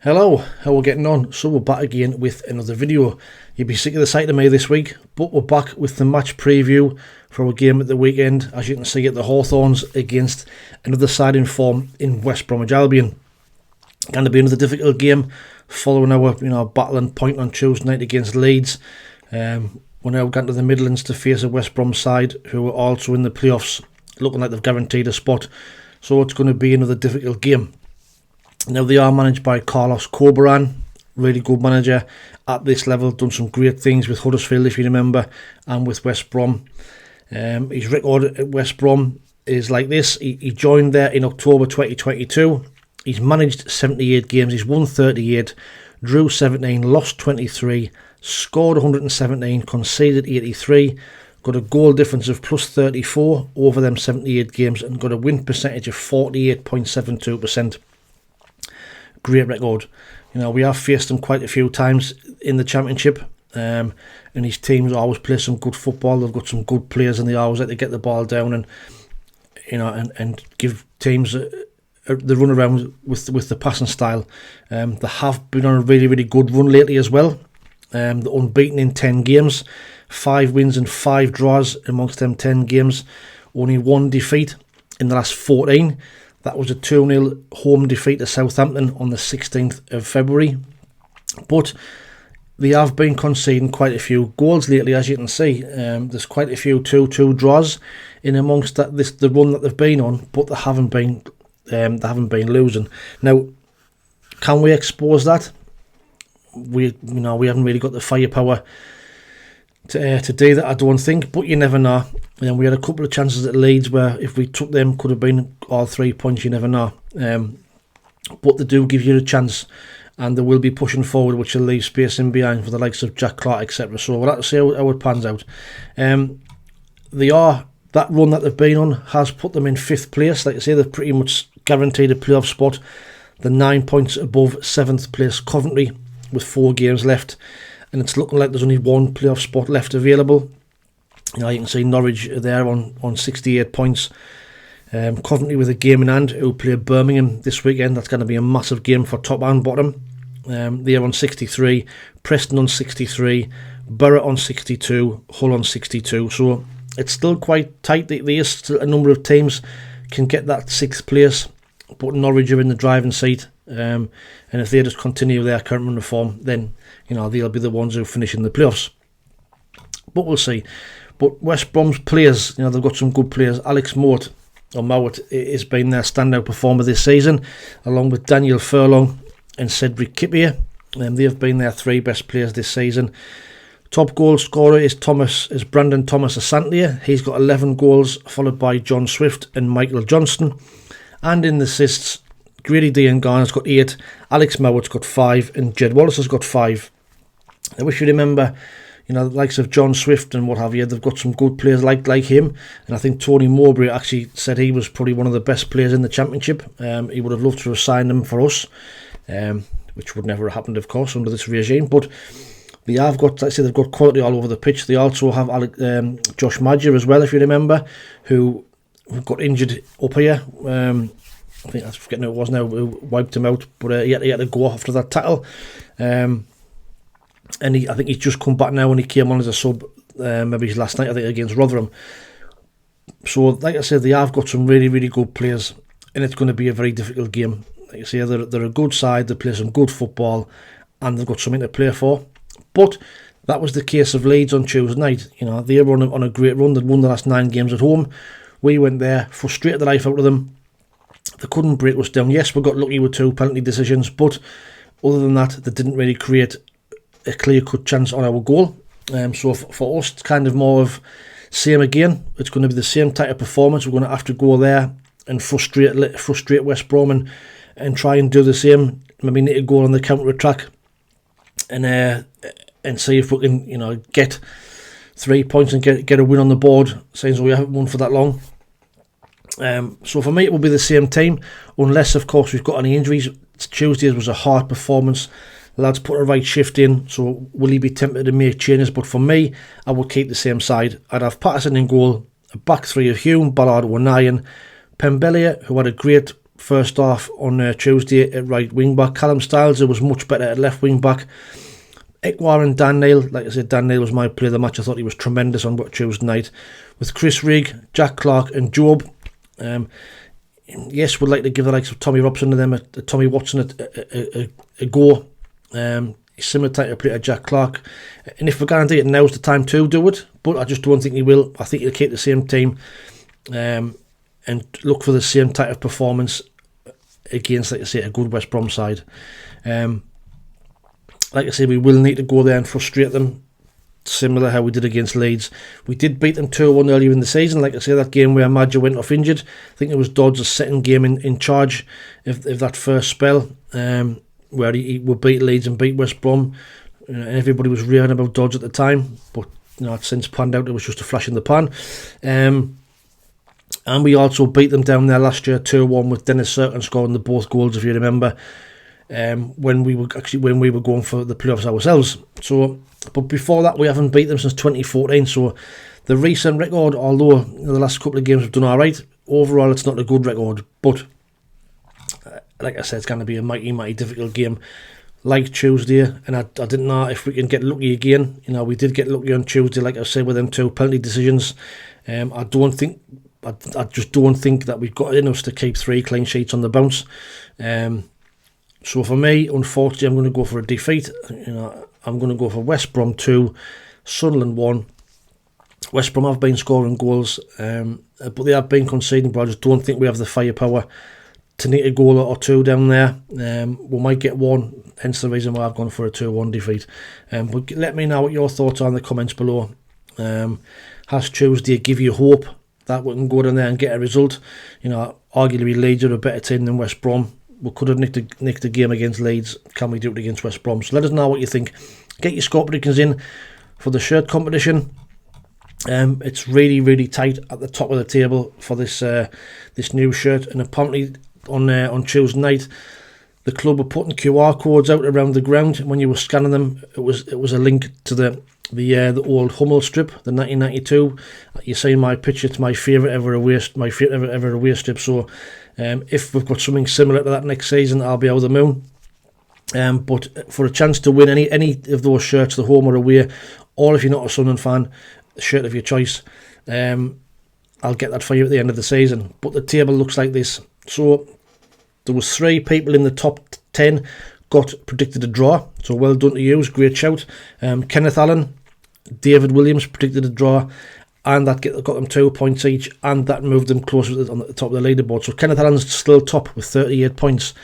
Hello, how we're getting on? So we're back again with another video. You'll be sick of the sight of me this week, but we're back with the match preview for our game at the weekend. As you can see, at the Hawthorns against another side in form in West Bromwich Albion. Going to be another difficult game following our battle and point on Tuesday night against Leeds. We're now going to the Midlands to face a West Brom side who are also in the playoffs, looking like they've guaranteed a spot. So it's going to be another difficult game. Now, they are managed by Carlos Corberán, really good manager at this level, done some great things with Huddersfield, if you remember, and with West Brom. His record at West Brom is like this. He joined there in October 2022. He's managed 78 games, he's won 38, drew 17, lost 23, scored 117, conceded 83, got a goal difference of plus 34 over them 78 games, and got a win percentage of 48.72%. Great record. We have faced him quite a few times in the Championship, and his teams always play some good football. They've got some good players, and they always like to get the ball down and give teams the run around with the passing style. They have been on a really, really good run lately as well. They're unbeaten in 10 games, 5 wins and 5 draws amongst them 10 games. Only one defeat in the last 14. That was a 2-0 home defeat to Southampton on the 16th of February. But they have been conceding quite a few goals lately, as you can see. There's quite a few 2-2 draws in amongst the run that they've been on, but they haven't been losing. Now, can we expose that? We haven't really got the firepower to do that, I don't think, but you never know. And we had a couple of chances at Leeds where if we took them, could have been all 3 points, you never know. But they do give you a chance, and they will be pushing forward, which will leave space in behind for the likes of Jack Clark, etc. So we'll have to see how it pans out. That run that they've been on has put them in 5th place. Like I say, they've pretty much guaranteed a playoff spot. They're 9 points above 7th place Coventry with 4 games left. And it's looking like there's only one playoff spot left available. You can see Norwich there on 68 points. Coventry with a game in hand, who play Birmingham this weekend. That's going to be a massive game for top and bottom. They're on 63. Preston on 63. Borough on 62. Hull on 62. So it's still quite tight. There's still a number of teams can get that 6th place, but Norwich are in the driving seat. And if they just continue their current run of form, then they'll be the ones who finish in the playoffs. But we'll see. But West Brom's players, they've got some good players. Alex Mowat has been their standout performer this season, along with Daniel Furlong and Cedric Kippier. They have been their 3 best players this season. Top goal scorer is Brandon Thomas Asante. He's got 11 goals, followed by John Swift and Michael Johnston. And in the assists, Grady Diangana's got 8, Alex Mowat's got 5, and Jed Wallace has got 5. Now, if you remember, the likes of John Swift and what have you, they've got some good players like him. And I think Tony Mowbray actually said he was probably one of the best players in the Championship. He would have loved to have signed him for us, which would never have happened, of course, under this regime. But they have got, like I say, they've got quality all over the pitch. They also have Josh Madger as well, if you remember, who got injured up here. I think that's forgetting who it was now, who wiped him out, but he had to go after that tackle. And I think he's just come back now, and he came on as a sub, maybe last night, I think, against Rotherham. So, like I said, they have got some really, really good players, and it's going to be a very difficult game. Like I say, they're a good side, they play some good football, and they've got something to play for. But that was the case of Leeds on Tuesday night. They were on a great run. They'd won the last 9 games at home. We went there, frustrated the life out of them. They couldn't break us down. Yes, we got lucky with 2 penalty decisions, but other than that, they didn't really create a clear-cut chance on our goal. So for us, it's kind of more of same again. It's going to be the same type of performance. We're going to have to go there and frustrate West Brom and try and do the same. Maybe need to go on the counter-attack and see if we can get 3 points and get a win on the board, since we haven't won for that long. So for me, it will be the same team, unless, of course, we've got any injuries. Tuesday was a hard performance. Lads put a right shift in, so will he be tempted to make changes? But for me, I would keep the same side. I'd have Patterson in goal, a back 3 of Hume, Ballard, O'Nien, Pembelia, who had a great first half on Tuesday at right wing back. Callum Styles was much better at left wing back. Ekwar and Dan Neil, like I said, Dan Neil was my player of the match. I thought he was tremendous on Tuesday night. With Chris Rigg, Jack Clark and Job. Yes, we'd like to give the likes of Tommy Robson to them, Tommy Watson a go. He's similar type of player to Jack Clark. And if we're guaranteed it, now's the time to do it. But I just don't think he will. I think he'll keep the same team and look for the same type of performance against, like I say, a good West Brom side. Like I say, we will need to go there and frustrate them, similar how we did against Leeds. We did beat them 2-1 earlier in the season. Like I say, that game where Madja went off injured. I think it was Dodds' second game in charge of that first spell, where he would beat Leeds and beat West Brom. And everybody was raving about Dodds at the time, but it's since panned out it was just a flash in the pan. And we also beat them down there last year 2-1 with Dennis Serkin scoring the both goals, if you remember. When we were going for the playoffs ourselves. So, but before that, we haven't beat them since 2014. So, the recent record, although the last couple of games have done all right, overall it's not a good record. But like I said, it's going to be a mighty difficult game, like Tuesday. And I didn't know if we can get lucky again. We did get lucky on Tuesday, like I said, with them 2 penalty decisions. I just don't think that we've got it in us to keep 3 clean sheets on the bounce. So for me, unfortunately, I'm going to go for a defeat. I'm going to go for West Brom 2, Sunderland 1. West Brom have been scoring goals, but they have been conceding, but I just don't think we have the firepower to need a goal or 2 down there. We might get 1, hence the reason why I've gone for a 2-1 defeat. But let me know what your thoughts are in the comments below. Has Tuesday give you hope that we can go down there and get a result? Arguably Leeds are a better team than West Brom. We could have nicked the game against Leeds. Can we do it against West Brom? So let us know what you think. Get your score predictions in for the shirt competition. It's really tight at the top of the table for this new shirt. And apparently on Tuesday night, the club were putting QR codes out around the ground. And when you were scanning them, it was a link to the old Hummel strip, the 1992. You see my picture. It's my favourite ever away strip. So if we've got something similar to that next season, I'll be over the moon. But for a chance to win any of those shirts, the home or away, or if you're not a Sunderland fan, the shirt of your choice, I'll get that for you at the end of the season. But the table looks like this. So there was 3 people in the top 10 got predicted a draw. So well done to you. Great shout. Kenneth Allen, David Williams predicted a draw, and that got them 2 points each, and that moved them closer on the top of the leaderboard. So Kenneth Allen's still top with 38 points.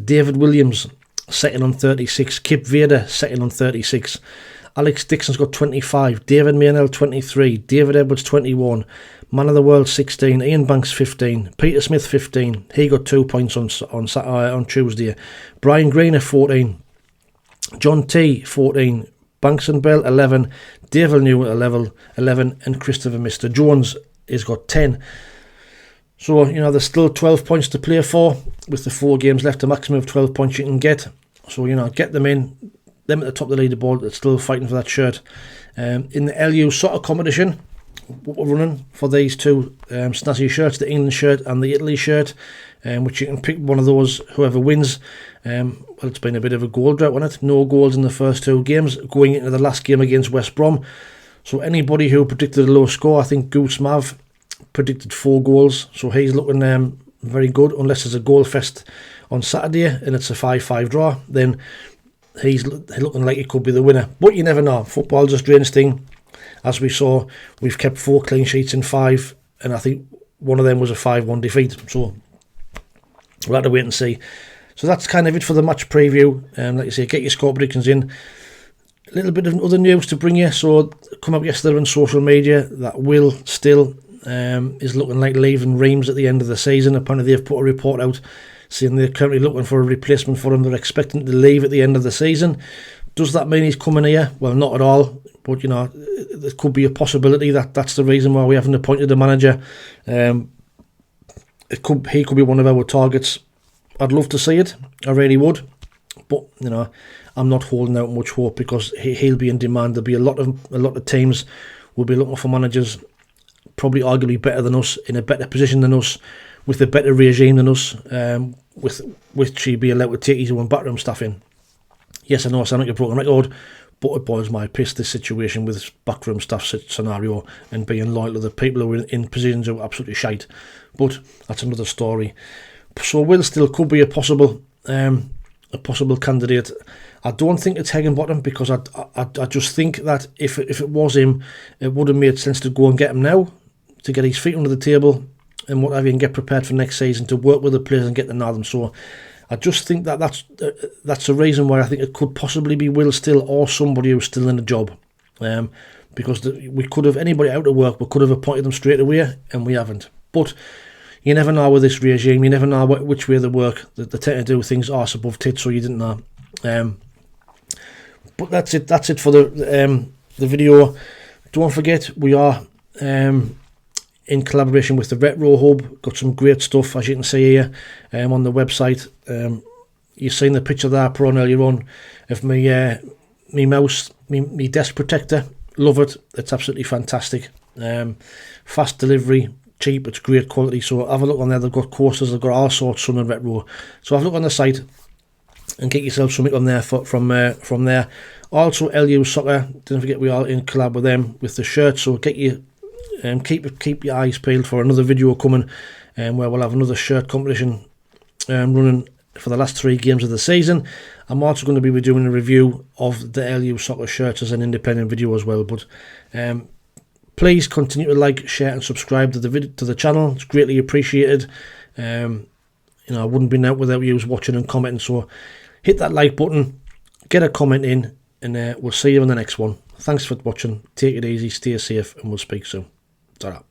David Williams second on 36. Kip Vader second on 36. Alex Dixon's got 25. David Maynell 23. David Edwards 21. Man of the World 16. Ian Banks 15. Peter Smith 15. He got 2 points on Tuesday. Brian Greener 14. John T 14. Banks and Bell 11. Dave New at 11, and Christopher Mr. Jones has got 10. So, there's still 12 points to play for, with the 4 games left, a maximum of 12 points you can get. So, get them in, them at the top of the leaderboard that's still fighting for that shirt. In the LU soccer competition, what we're running for these 2 snazzy shirts, the England shirt and the Italy shirt, which you can pick one of those, whoever wins. Well, it's been a bit of a goal drought, hasn't it? No goals in the first 2 games, going into the last game against West Brom. So anybody who predicted a low score, I think Goose Mav predicted 4 goals, so he's looking very good, unless there's a goal fest on Saturday and it's a 5-5 draw, then he's looking like he could be the winner. But you never know, football's a strange thing. As we saw, we've kept 4 clean sheets in 5, and I think one of them was a 5-1 defeat, so we'll have to wait and see. So that's kind of it for the match preview. Like I say, get your score predictions in. A little bit of other news to bring you. So, come up yesterday on social media that Will still is looking like leaving Reims at the end of the season. Apparently they've put a report out saying they're currently looking for a replacement for him. They're expecting to leave at the end of the season. Does that mean he's coming here? Well, not at all. But, there could be a possibility that that's the reason why we haven't appointed a manager. He could be one of our targets. I'd love to see it, I really would, but I'm not holding out much hope, because he'll be in demand. There'll be a lot of teams will be looking for managers, probably arguably better than us, in a better position than us, with a better regime than us, with she be allowed to take his own backroom staff in. Yes, I know I sound like a broken record, but it boils my piss, this situation with this backroom staff scenario and being loyal to the people who are in positions who are absolutely shite. But that's another story. So Will still could be a possible candidate. I don't think it's Higginbottom, because I just think that if it was him, it would have made sense to go and get him now, to get his feet under the table and what have you, and get prepared for next season, to work with the players and get to know them. So I just think that that's the reason why I think it could possibly be Will still, or somebody who's still in the job. Because we could have, anybody out of work, we could have appointed them straight away, and we haven't. But you never know with this regime, you never know which way they work. They tend to do things arse above tits, so you didn't know. But that's it for the video. Don't forget, we are in collaboration with the Retro Hub. Got some great stuff, as you can see here, on the website. You've seen the picture that I put on earlier on of me mouse, me desk protector. Love it. It's absolutely fantastic. Fast delivery, cheap, it's great quality. So have a look on there. They've got coasters, they've got all sorts on the Retro. So have a look on the site and get yourself something on there from there. Also, LU Soccer, don't forget we are in collab with them with the shirts. So get you keep your eyes peeled for another video coming, where we'll have another shirt competition running for the last 3 games of the season. I'm also going to be doing a review of the LU Soccer shirts as an independent video as well. But please continue to like, share and subscribe to the channel. It's greatly appreciated. I wouldn't be out without you watching and commenting, so hit that like button, get a comment in, and we'll see you in the next one. Thanks for watching. Take it easy, stay safe, and we'll speak soon. Ta-ra.